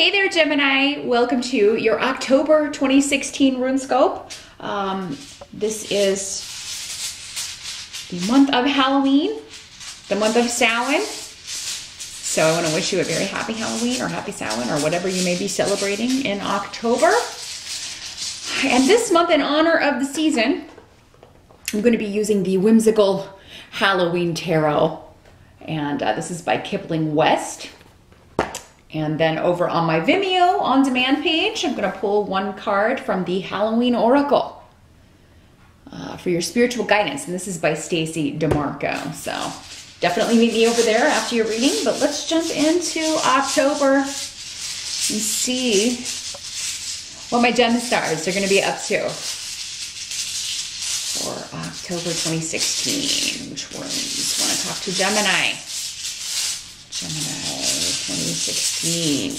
Hey there, Gemini. Welcome to your October 2016 Runescope. This is the month of Halloween, the month of Samhain. So I want to wish you a very happy Halloween or happy Samhain or whatever you may be celebrating in October. And this month, in honor of the season, I'm going to be using the whimsical Halloween Tarot. And this is by Kipling West. And then over on my Vimeo on demand page, I'm going to pull one card from the Halloween Oracle for your spiritual guidance. And this is by Stacy DeMarco. So definitely meet me over there after your reading. But let's jump into October and see what my gem stars are going to be up to for October 2016. Which ones want to talk to Gemini? Gemini 2016.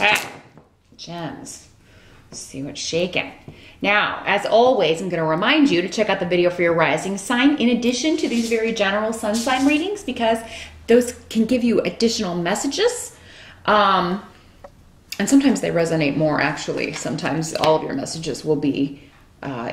Okay, gems. Let's see what's shaking. Now, as always, I'm going to remind you to check out the video for your rising sign in addition to these very general sun sign readings, because those can give you additional messages. And sometimes they resonate more, actually. Sometimes all of your messages will be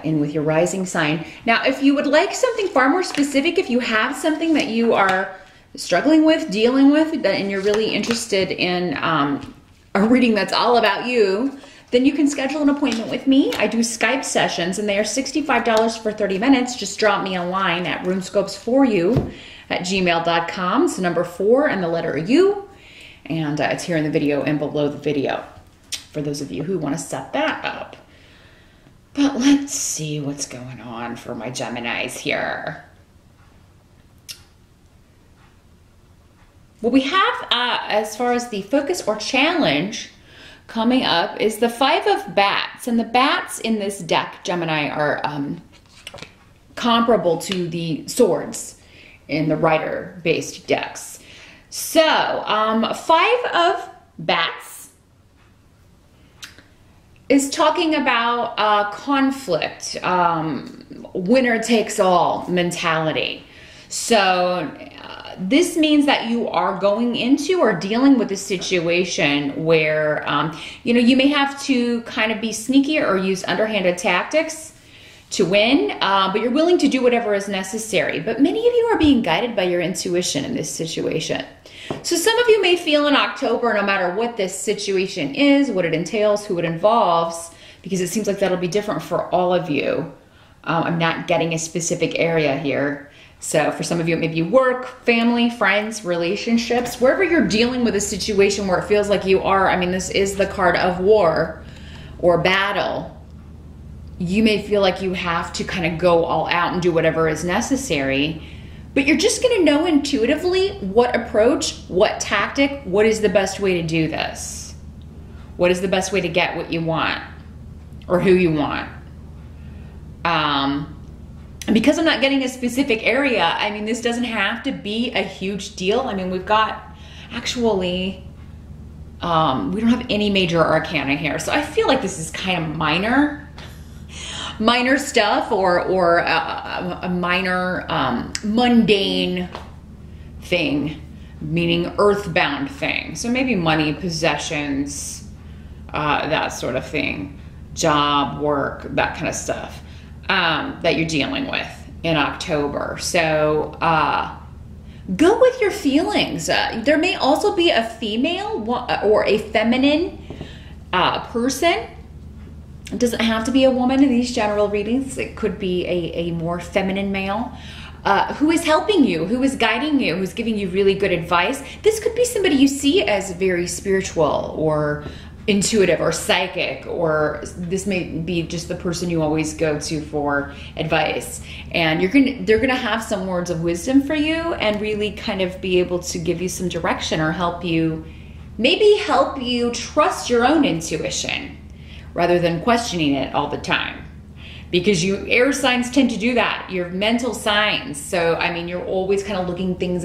in with your rising sign. Now, if you would like something far more specific, if you have something that you are struggling with, dealing with, and you're really interested in a reading that's all about you, then you can schedule an appointment with me. I do Skype sessions, and they are $65 for 30 minutes. Just drop me a line at runescopes4u@gmail.com. It's the number 4 and the letter U, and it's here in the video and below the video for those of you who want to set that up. But let's see what's going on for my Geminis here. What we have as far as the focus or challenge coming up is the 5 of bats. And the bats in this deck, Gemini, are comparable to the swords in the rider-based decks. So, 5 of bats is talking about conflict, winner-takes-all mentality. So, this means that you are going into or dealing with a situation where, you may have to kind of be sneaky or use underhanded tactics to win, but you're willing to do whatever is necessary. But many of you are being guided by your intuition in this situation. So some of you may feel in October, no matter what this situation is, what it entails, who it involves, because it seems like that'll be different for all of you. I'm not getting a specific area here. So for some of you, it may be work, family, friends, relationships, wherever you're dealing with a situation where it feels like you are, this is the card of war or battle. You may feel like you have to kind of go all out and do whatever is necessary, but you're just going to know intuitively what approach, what tactic, what is the best way to do this? What is the best way to get what you want or who you want? And because I'm not getting a specific area, this doesn't have to be a huge deal. We've got actually, we don't have any major arcana here. So I feel like this is kind of minor stuff or a minor mundane thing, meaning earthbound thing. So maybe money, possessions, that sort of thing, job, work, that kind of stuff. That you're dealing with in October. So go with your feelings. There may also be a female or a feminine person. It doesn't have to be a woman in these general readings. It could be a more feminine male who is helping you, who is guiding you, who's giving you really good advice. This could be somebody you see as very spiritual or intuitive or psychic, or this may be just the person you always go to for advice, and they're gonna have some words of wisdom for you and really kind of be able to give you some direction or help you trust your own intuition rather than questioning it all the time, because you air signs tend to do that. You're mental signs, so you're always kind of looking things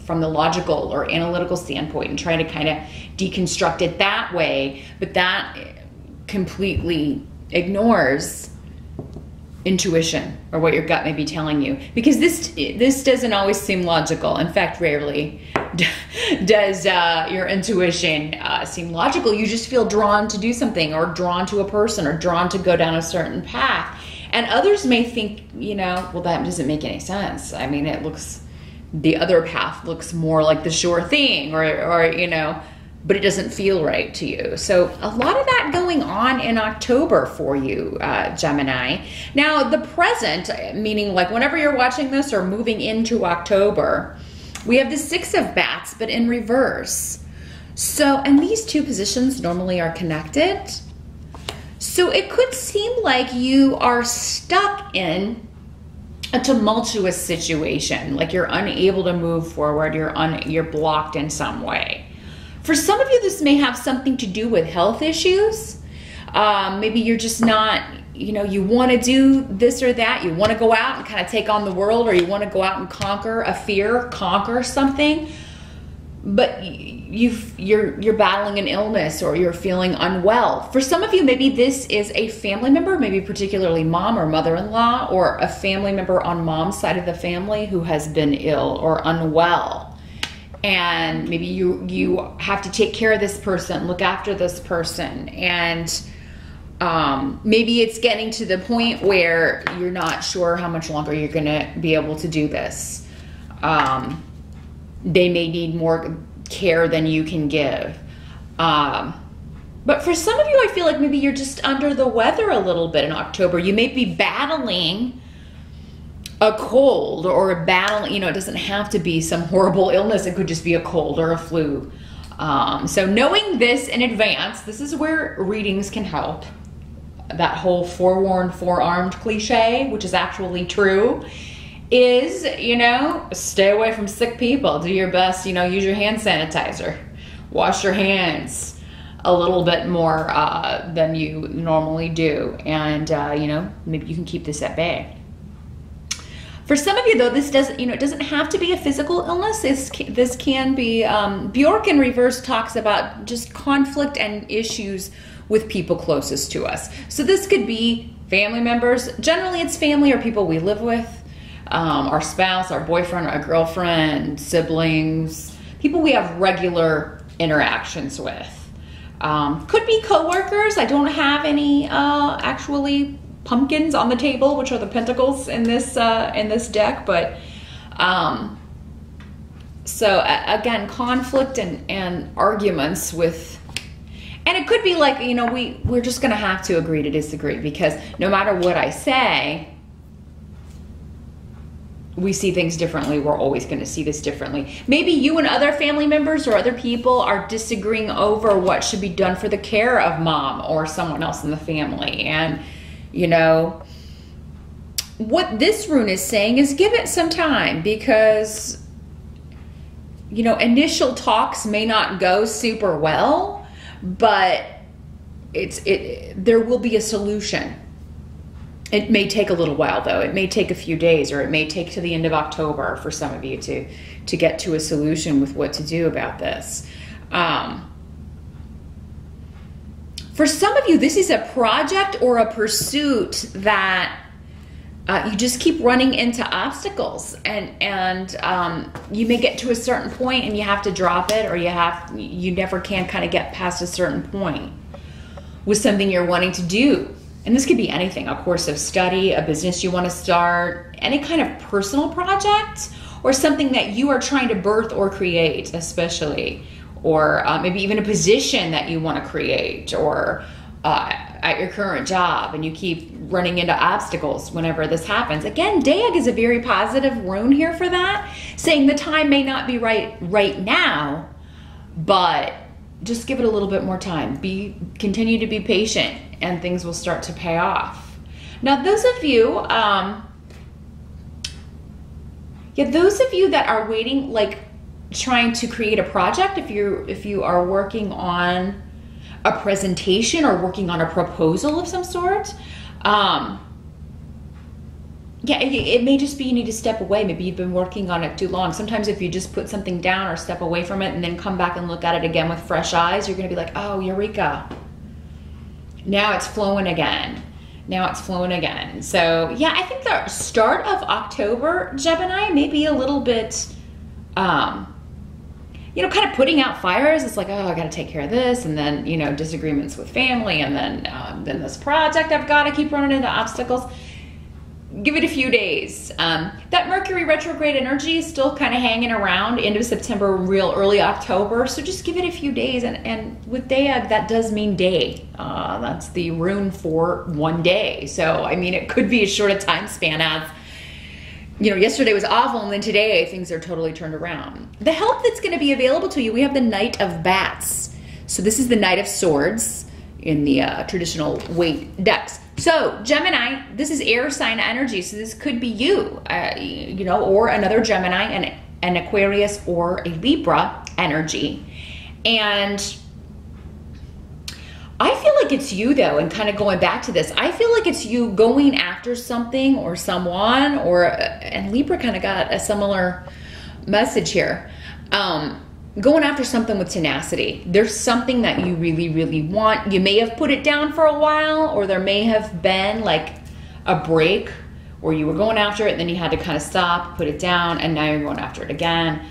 from the logical or analytical standpoint and trying to kind of deconstruct it that way, but that completely ignores intuition or what your gut may be telling you, because this doesn't always seem logical. In fact, rarely. does your intuition seem logical. You just feel drawn to do something, or drawn to a person, or drawn to go down a certain path. And others may think, well, that doesn't make any sense. I mean, the other path looks more like the sure thing, or but it doesn't feel right to you. So a lot of that going on in October for you, Gemini. Now, the present, meaning like whenever you're watching this or moving into October, we have the Six of Bats, but in reverse. So, and these two positions normally are connected. So it could seem like you are stuck in a tumultuous situation, like you're unable to move forward, you're blocked in some way. For some of you, this may have something to do with health issues. Maybe you're just not, you want to do this or that. You want to go out and kind of take on the world, or you want to go out and conquer a fear, conquer something. But you're battling an illness, or you're feeling unwell. For some of you, maybe this is a family member, maybe particularly mom or mother-in-law, or a family member on mom's side of the family who has been ill or unwell. And maybe you have to take care of this person, look after this person. And maybe it's getting to the point where you're not sure how much longer you're going to be able to do this. They may need more care than you can give. But for some of you, I feel like maybe you're just under the weather a little bit in October. You may be battling a cold, or a battle, it doesn't have to be some horrible illness. It could just be a cold or a flu. So knowing this in advance, this is where readings can help. That whole forewarned, forearmed cliche, which is actually true, is, stay away from sick people. Do your best, use your hand sanitizer. Wash your hands a little bit more than you normally do. And, maybe you can keep this at bay. For some of you, though, this doesn't, it doesn't have to be a physical illness. This can be, Bjork in reverse talks about just conflict and issues with people closest to us. So this could be family members. Generally, it's family or people we live with, our spouse, our boyfriend, our girlfriend, siblings, people we have regular interactions with. Could be coworkers. I don't have any actually pumpkins on the table, which are the pentacles in this deck, but so again, conflict and arguments with, and it could be like, we're just gonna have to agree to disagree, because no matter what I say, we see things differently. We're always going to see this differently. Maybe you and other family members or other people are disagreeing over what should be done for the care of mom or someone else in the family. And what this rune is saying is give it some time, because, initial talks may not go super well, but there will be a solution. It may take a little while, though. It may take a few days, or it may take to the end of October for some of you to get to a solution with what to do about this. For some of you, this is a project or a pursuit that you just keep running into obstacles, and you may get to a certain point and you have to drop it, or you never can kind of get past a certain point with something you're wanting to do. And this could be anything, a course of study, a business you want to start, any kind of personal project, or something that you are trying to birth or create, especially, or maybe even a position that you want to create, or at your current job, and you keep running into obstacles whenever this happens. Again, Daeg is a very positive rune here for that, saying the time may not be right now, but just give it a little bit more time. Continue to be patient, and things will start to pay off. Now, those of you that are waiting, like trying to create a project, if you are working on a presentation or working on a proposal of some sort, it may just be you need to step away. Maybe you've been working on it too long. Sometimes if you just put something down or step away from it and then come back and look at it again with fresh eyes, you're going to be like, oh, eureka. Now it's flowing again. So yeah, I think the start of October, Gemini, may be a little bit you know, kind of putting out fires. It's like, oh, I got to take care of this. And then, you know, disagreements with family. And then this project, I've got to keep running into obstacles. Give it a few days. That Mercury retrograde energy is still kind of hanging around end of September, real early October. So just give it a few days. And with day, that does mean day. That's the rune for one day. So, I mean, it could be as short a time span as, you know, yesterday was awful, and then today things are totally turned around. The help that's going to be available to you, we have the Knight of Bats. So this is the Knight of Swords in the traditional weight decks. So Gemini, this is air sign energy. So this could be you, you know, or another Gemini, an Aquarius or a Libra energy. And I feel like it's you though, and kind of going back to this, I feel like it's you going after something or someone, and Libra kind of got a similar message here. Going after something with tenacity. There's something that you really, really want. You may have put it down for a while, or there may have been like a break where you were going after it and then you had to kind of stop, put it down, and now you're going after it again.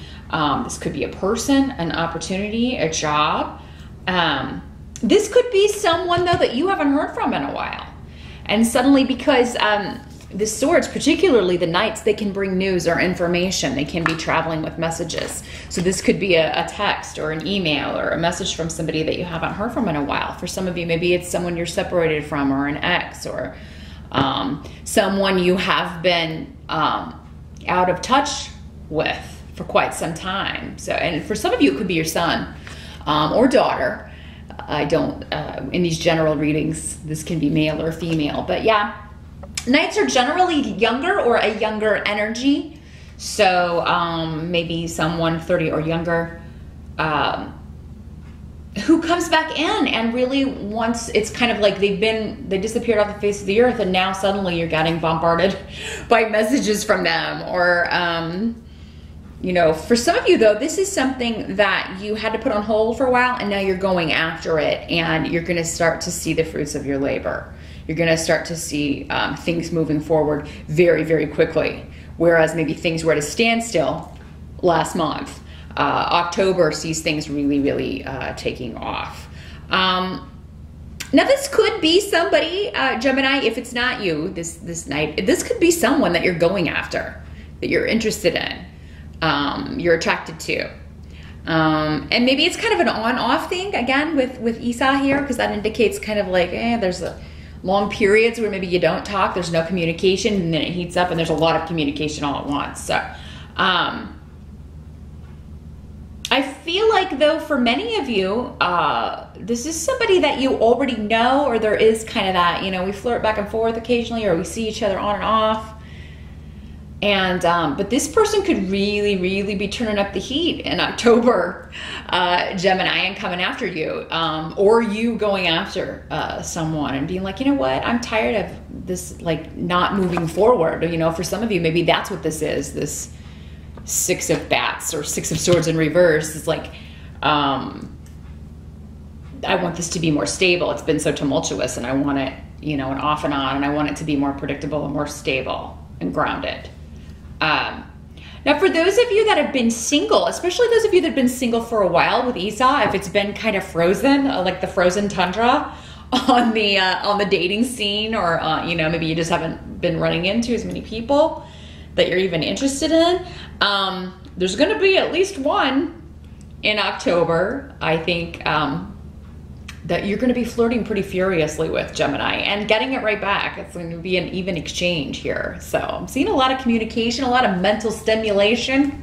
This could be a person, an opportunity, a job. This could be someone though that you haven't heard from in a while. And suddenly, because the swords, particularly the knights, they can bring news or information. They can be traveling with messages. So this could be a text or an email or a message from somebody that you haven't heard from in a while. For some of you, maybe it's someone you're separated from, or an ex, or someone you have been out of touch with for quite some time. So, and for some of you, it could be your son or daughter. I don't, in these general readings, this can be male or female, but yeah. Knights are generally younger or a younger energy. So maybe someone 30 or younger who comes back in and really wants, it's kind of like they disappeared off the face of the earth, and now suddenly you're getting bombarded by messages from them. Or, you know, for some of you though, this is something that you had to put on hold for a while, and now you're going after it, and you're going to start to see the fruits of your labor. You're going to start to see things moving forward very, very quickly. Whereas maybe things were at a standstill last month. October sees things really, really taking off. Now this could be somebody, Gemini, if it's not you, this night, this could be someone that you're going after, that you're interested in, you're attracted to. And maybe it's kind of an on-off thing, again, with Isa here, because that indicates kind of like, there's long periods where maybe you don't talk, there's no communication, and then it heats up and there's a lot of communication all at once. So I feel like though for many of you, this is somebody that you already know, or there is kind of that, you know, we flirt back and forth occasionally, or we see each other on and off. And but this person could really, really be turning up the heat in October, Gemini, and coming after you, or you going after someone and being like, you know what, I'm tired of this, like, not moving forward. You know, for some of you, maybe that's what this is. This Six of Bats or Six of Swords in reverse is like, I want this to be more stable. It's been so tumultuous, and I want it, you know, and off and on, and I want it to be more predictable and more stable and grounded. Now for those of you that have been single, especially those of you that have been single for a while with Isa, if it's been kind of frozen, like the frozen tundra on the dating scene, or you know, maybe you just haven't been running into as many people that you're even interested in, there's going to be at least one in October, I think, that you're going to be flirting pretty furiously with, Gemini, and getting it right back. It's going to be an even exchange here. So I'm seeing a lot of communication, a lot of mental stimulation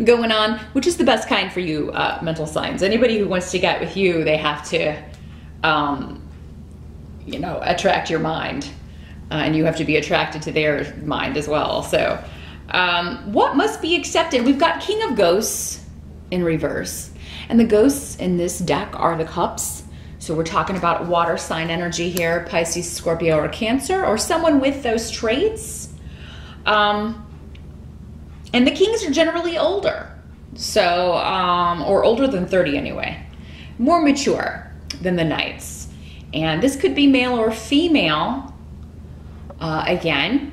going on, which is the best kind for you, mental signs. Anybody who wants to get with you, they have to, you know, attract your mind, and you have to be attracted to their mind as well. So what must be accepted? We've got King of Ghosts in reverse. And the ghosts in this deck are the cups. So we're talking about water sign energy here, Pisces, Scorpio, or Cancer, or someone with those traits. And the kings are generally older. So, or older than 30 anyway. More mature than the knights. And this could be male or female, again.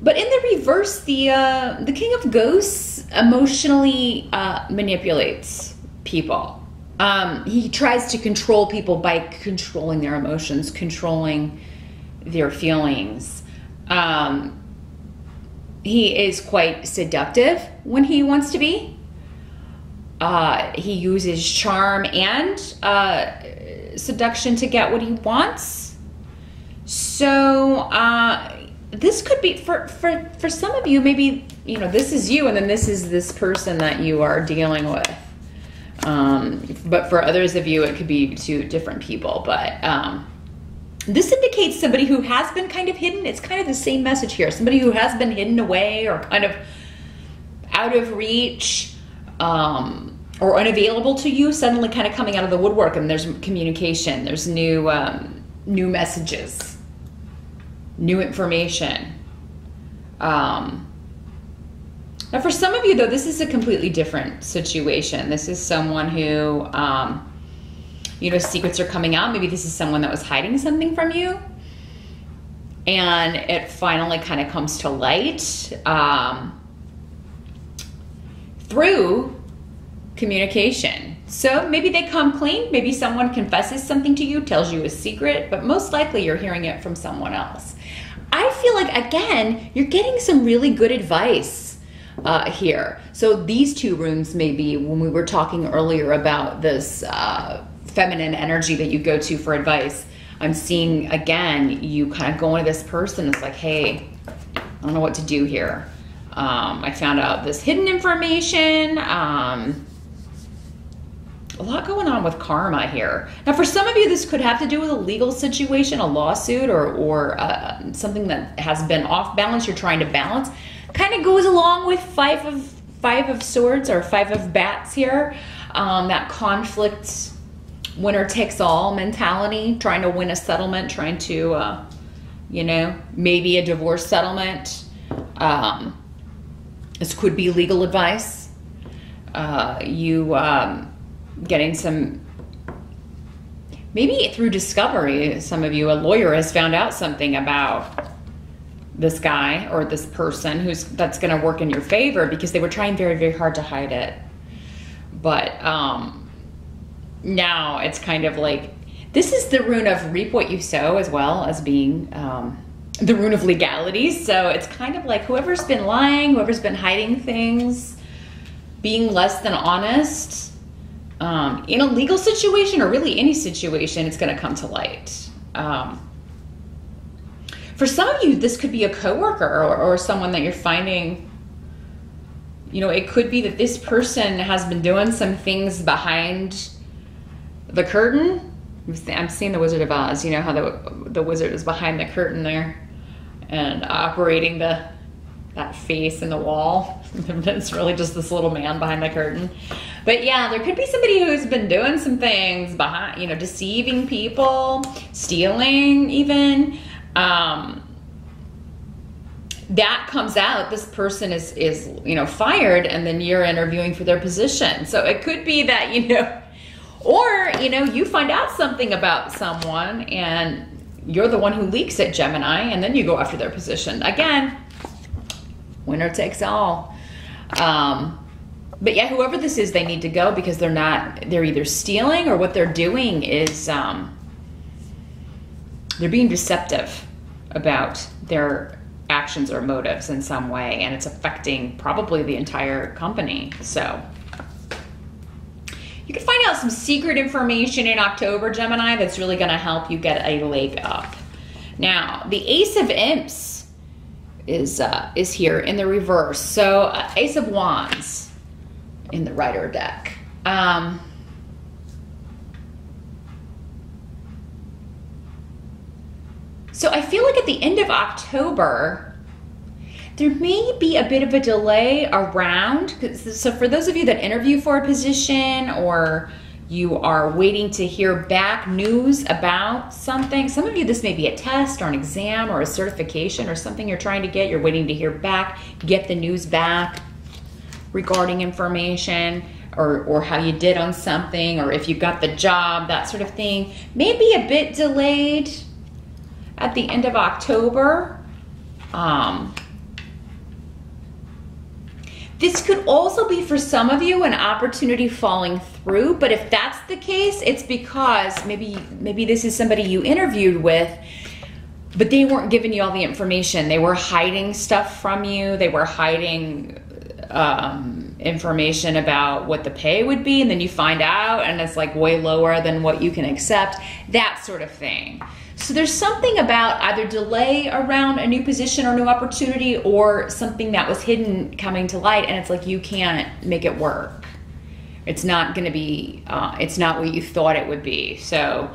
But in the reverse, the King of Ghosts, emotionally manipulates people. He tries to control people by controlling their emotions, controlling their feelings. He is quite seductive when he wants to be. He uses charm and seduction to get what he wants. So this could be for some of you, maybe, you know, this is you and then this is this person that you are dealing with. But for others of you, it could be two different people. But this indicates somebody who has been kind of hidden. It's kind of the same message here. Somebody who has been hidden away or kind of out of reach, or unavailable to you, suddenly kind of coming out of the woodwork, and there's communication, there's new messages, new information. Now for some of you though, this is a completely different situation. This is someone who, you know, secrets are coming out. Maybe this is someone that was hiding something from you, and it finally kind of comes to light through communication. So maybe they come clean, maybe someone confesses something to you, tells you a secret, but most likely you're hearing it from someone else. I feel like, again, you're getting some really good advice here. So these two runes, maybe when we were talking earlier about this feminine energy that you go to for advice, I'm seeing, again, you kind of go into this person. It's like, hey, I don't know what to do here. I found out this hidden information. A lot going on with karma here. Now, for some of you, this could have to do with a legal situation, a lawsuit, or something that has been off balance. You're trying to balance. Kind of goes along with five of swords or five of bats here. That conflict, winner takes all mentality, trying to win a settlement, trying to, you know, maybe a divorce settlement. This could be legal advice. Getting some, maybe through discovery, some of you, a lawyer has found out something about this guy or this person that's going to work in your favor, because they were trying very, very hard to hide it. But now it's kind of like, this is the rune of reap what you sow, as well as being the rune of legalities. So it's kind of like whoever's been lying, whoever's been hiding things, being less than honest, in a legal situation or really any situation, it's going to come to light. For some of you, this could be a coworker or someone that you're finding, you know, it could be that this person has been doing some things behind the curtain. I'm seeing the Wizard of Oz, you know how the wizard is behind the curtain there and operating that face in the wall. It's really just this little man behind the curtain. But yeah, there could be somebody who's been doing some things behind, you know, deceiving people, stealing even. That comes out, this person is, you know, fired, and then you're interviewing for their position. So it could be that, you know, or, you know, you find out something about someone and you're the one who leaks it, Gemini, and then you go after their position. Again, winner takes all. But yeah, whoever this is, they need to go, because they're either stealing, or what they're doing is they're being deceptive about their actions or motives in some way, and it's affecting probably the entire company. So you can find out some secret information in October, Gemini, that's really going to help you get a leg up. Now, the Ace of Imps is here in the reverse. So Ace of Wands in the Rider deck. So I feel like at the end of October, there may be a bit of a delay around. So for those of you that interview for a position, or you are waiting to hear back news about something, some of you, this may be a test or an exam or a certification or something you're trying to get. You're waiting to hear back, get the news back regarding information, or how you did on something, or if you got the job, that sort of thing. Maybe a bit delayed at the end of This could also be for some of you an opportunity falling through, but if that's the case, it's because maybe this is somebody you interviewed with, but they weren't giving you all the information. They were hiding stuff from you. They were hiding information about what the pay would be, and then you find out and it's like way lower than what you can accept, that sort of thing. So there's something about either delay around a new position or new opportunity, or something that was hidden coming to light, and it's like you can't make it work. It's not going to be, it's not what you thought it would be. So,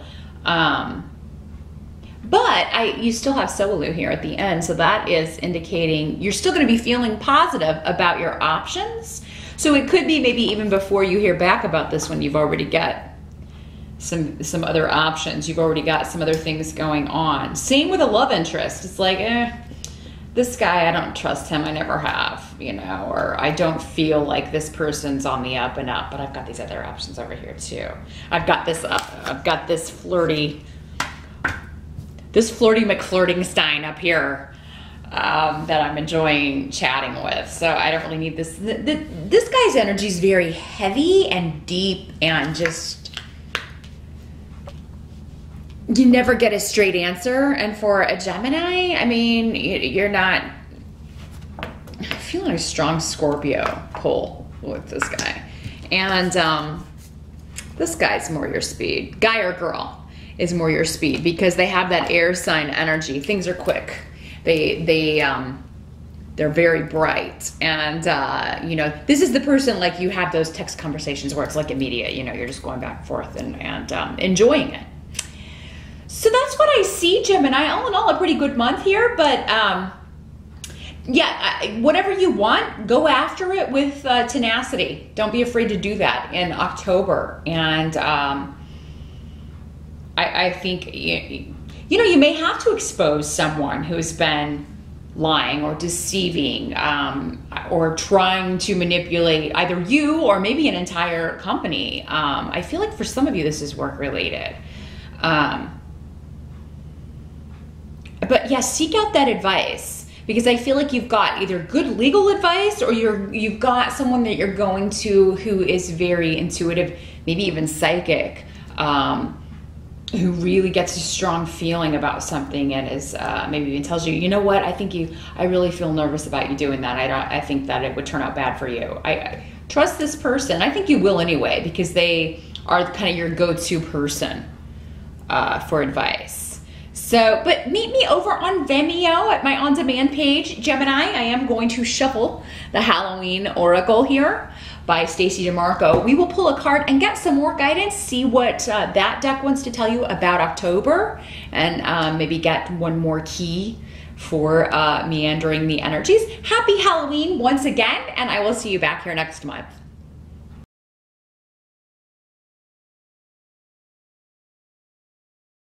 but you still have Solu here at the end, so that is indicating you're still going to be feeling positive about your options. So it could be maybe even before you hear back about this one, you've already got some other options. You've already got some other things going on. Same with a love interest. It's like, this guy, I don't trust him. I never have, you know, or I don't feel like this person's on the up and up, but I've got these other options over here too. I've got this flirty McFlirtingstein up here that I'm enjoying chatting with. So I don't really need this. This guy's energy is very heavy and deep, and just, you never get a straight answer. And for a Gemini, I mean, you're not, I'm feeling a strong Scorpio pull with this guy. And this guy's more your speed. Guy or girl is more your speed, because they have that air sign energy. Things are quick. They're very bright. And, you know, this is the person, like, you have those text conversations where it's like immediate, you know, you're just going back and forth and enjoying it. So that's what I see, Gemini. All in all, a pretty good month here, but yeah, whatever you want, go after it with tenacity. Don't be afraid to do that in October. And I think, you know, you may have to expose someone who's been lying or deceiving or trying to manipulate either you or maybe an entire company. I feel like for some of you, this is work related. But yeah, seek out that advice, because I feel like you've got either good legal advice, or you've got someone that you're going to who is very intuitive, maybe even psychic, who really gets a strong feeling about something and is maybe even tells you, you know what, I really feel nervous about you doing that. I think that it would turn out bad for you. I trust this person. I think you will anyway, because they are kind of your go-to person for advice. So, but meet me over on Vimeo at my on-demand page, Gemini. I am going to shuffle the Halloween Oracle here by Stacey DeMarco. We will pull a card and get some more guidance, see what that deck wants to tell you about October, and maybe get one more key for meandering the energies. Happy Halloween once again, and I will see you back here next month.